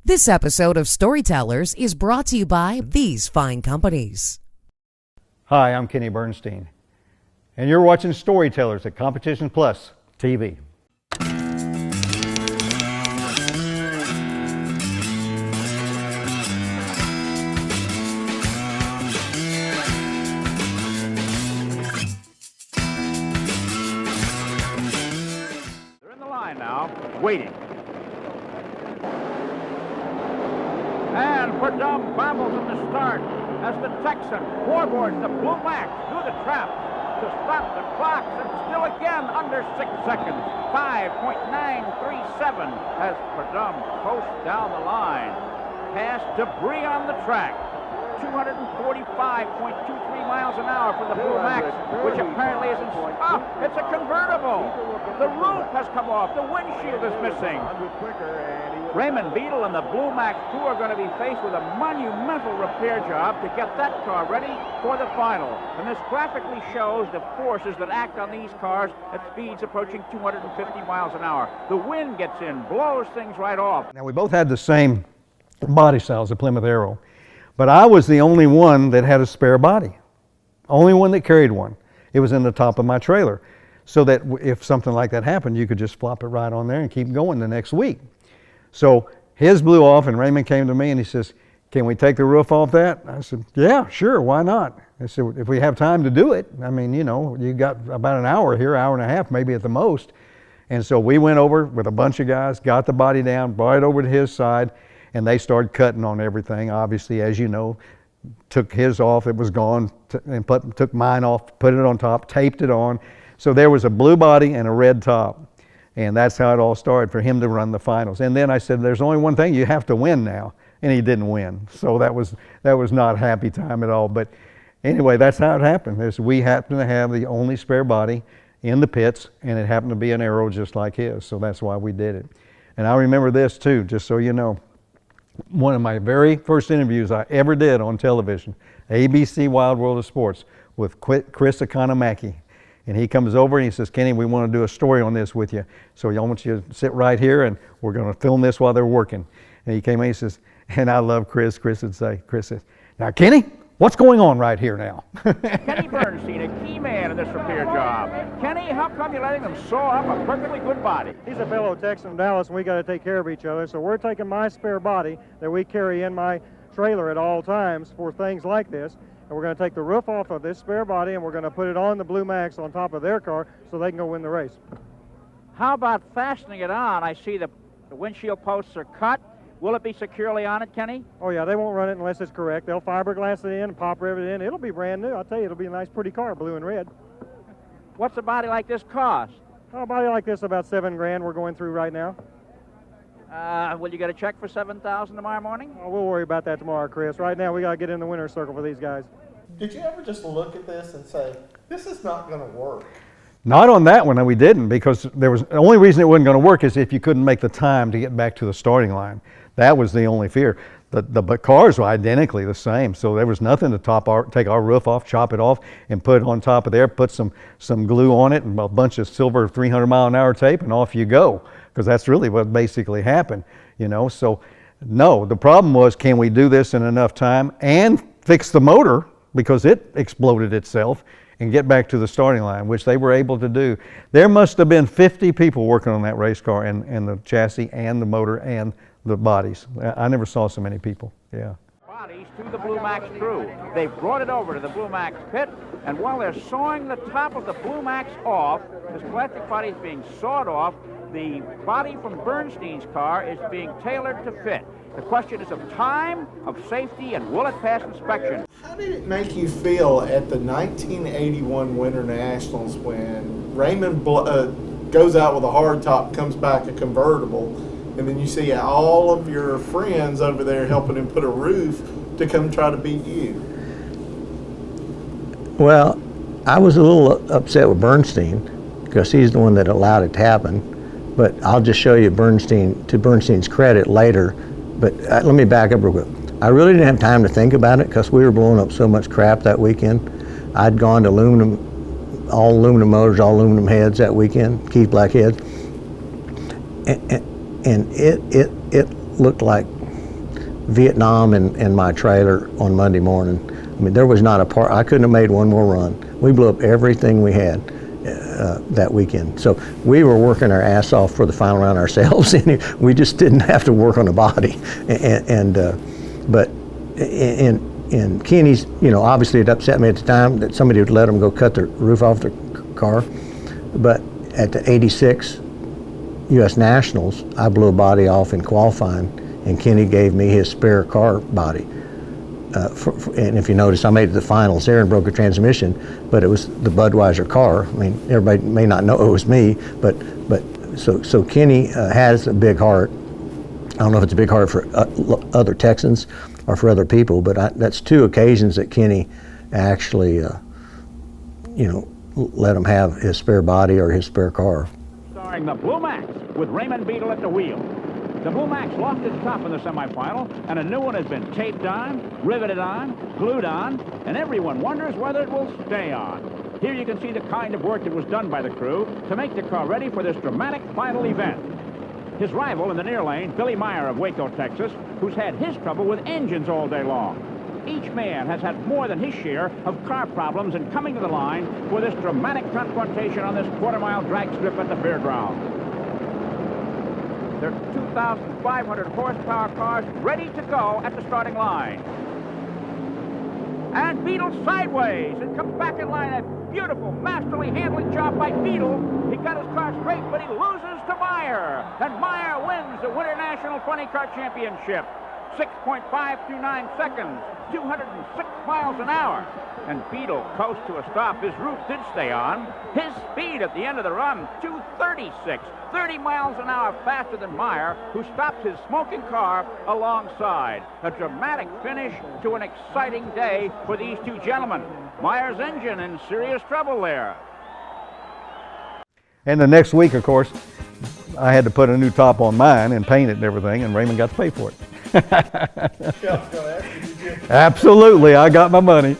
This episode of Storytellers is brought to you by these fine companies. Hi, I'm Kenny Bernstein, and you're watching Storytellers at Competition Plus TV. They're in the line now, waiting. And Perdum babbles at the start as the Texan floorboards the Blue Max through the trap to stop the clock, and still again under 6 seconds. 5.937 as Perdum coasts down the line. Past debris on the track. 245.23 miles an hour for the Blue Max, which apparently isn't... Oh, it's a convertible. The roof has come off. The windshield is missing. Raymond Beadle and the Blue Max crew are going to be faced with a monumental repair job to get that car ready for the final. And this graphically shows the forces that act on these cars at speeds approaching 250 miles an hour. The wind gets in, blows things right off. Now, we both had the same body styles, the Plymouth Arrow, but I was the only one that had a spare body. Only one that carried one. It was in the top of my trailer, so that if something like that happened, you could just flop it right on there and keep going the next week. So his blew off, and Raymond came to me and he says, "Can we take the roof off that?" I said, "Yeah, sure, why not?" I said, "If we have time to do it. I mean, you know, you got about an hour here, hour and a half, maybe at the most." And so we went over with a bunch of guys, got the body down, brought it over to his side, and they started cutting on everything. Obviously, as you know, took his off, it was gone, and took mine off, put it on top, taped it on. So there was a blue body and a red top. And that's how it all started, for him to run the finals. And then I said, "There's only one thing, you have to win now." And he didn't win. So that was not a happy time at all. But anyway, that's how it happened. We happened to have the only spare body in the pits, and it happened to be an Arrow just like his. So that's why we did it. And I remember this too, just so you know. One of my very first interviews I ever did on television, ABC Wild World of Sports, with Chris Economaki. And he comes over and he says, "Kenny, we want to do a story on this with you. So I want you to sit right here, and we're going to film this while they're working." And he came in and he says, and I love Chris. Chris says, "Now, Kenny, what's going on right here now?" Kenny Bernstein, a key man in this repair job. Kenny, how come you're letting them saw up a perfectly good body? He's a fellow Texan from Dallas, and we got to take care of each other. So we're taking my spare body that we carry in my trailer at all times for things like this. And we're going to take the roof off of this spare body, and we're going to put it on the Blue Max on top of their car so they can go win the race. How about fastening it on? I see the windshield posts are cut. Will it be securely on it, Kenny? Oh, yeah, they won't run it unless it's correct. They'll fiberglass it in and pop rivet it in. It'll be brand new. I'll tell you, it'll be a nice, pretty car, blue and red. What's a body like this cost? Oh, a body like this, about $7 grand we're going through right now. Will you get a check for $7,000 tomorrow morning? Oh, we'll worry about that tomorrow, Chris. Right now, we got to get in the winner's circle for these guys. Did you ever just look at this and say, this is not going to work? Not on that one, we didn't, because the only reason it wasn't going to work is if you couldn't make the time to get back to the starting line. That was the only fear. The cars were identically the same, so there was nothing to take our roof off, chop it off, and put it on top of there, put some glue on it, and a bunch of silver 300-mile-an-hour tape, and off you go, because that's really what basically happened, you know. So, no, the problem was, can we do this in enough time and fix the motor, because it exploded itself, and get back to the starting line, which they were able to do. There must have been 50 people working on that race car, and the chassis and the motor and the bodies. I never saw so many people, yeah. Bodies to the Blue Max crew. They've brought it over to the Blue Max pit, and while they're sawing the top of the Blue Max off, this plastic body is being sawed off, the body from Bernstein's car is being tailored to fit. The question is of time, of safety, and will it pass inspection? How did it make you feel at the 1981 Winter Nationals when Raymond goes out with a hard top, comes back a convertible, and then you see all of your friends over there helping him put a roof to come try to beat you? Well, I was a little upset with Bernstein because he's the one that allowed it to happen. But I'll just show you Bernstein's credit later. But let me back up real quick. I really didn't have time to think about it because we were blowing up so much crap that weekend. I'd gone to all aluminum motors, all aluminum heads that weekend, Keith Black heads. And it looked like Vietnam in my trailer on Monday morning. I mean, there was not a part, I couldn't have made one more run. We blew up everything we had that weekend. So we were working our ass off for the final round ourselves, and we just didn't have to work on the body. But in Kenny's, you know, obviously it upset me at the time that somebody would let him go cut the roof off the car. But at the 86 U.S. Nationals, I blew a body off in qualifying, and Kenny gave me his spare car body. And if you notice, I made it to the finals there and broke a transmission, but it was the Budweiser car. I mean, everybody may not know it was me, but so Kenny has a big heart. I don't know if it's a big heart for other Texans or for other people, but that's two occasions that Kenny actually, you know, let him have his spare body or his spare car. Starring the Blue Max with Raymond Beadle at the wheel. The Blue Max lost its top in the semifinal, and a new one has been taped on, riveted on, glued on, and everyone wonders whether it will stay on. Here you can see the kind of work that was done by the crew to make the car ready for this dramatic final event. His rival in the near lane, Billy Meyer of Waco, Texas, who's had his trouble with engines all day long. Each man has had more than his share of car problems in coming to the line for this dramatic confrontation on this quarter-mile drag strip at the fairground. There are 2,500 horsepower cars ready to go at the starting line. And Beadle sideways and comes back in line. A beautiful, masterly handling job by Beadle. He got his car straight, but he loses to Meyer. And Meyer wins the Winter National Funny Car Championship. 6.529 seconds, 206 miles an hour. And Beadle coast to a stop. His roof did stay on. His speed at the end of the run, 236, 30 miles an hour faster than Meyer, who stopped his smoking car alongside. A dramatic finish to an exciting day for these two gentlemen. Meyer's engine in serious trouble there. And the next week, of course, I had to put a new top on mine and paint it and everything, and Raymond got to pay for it. Yeah, I was gonna ask you, did you? Absolutely, I got my money.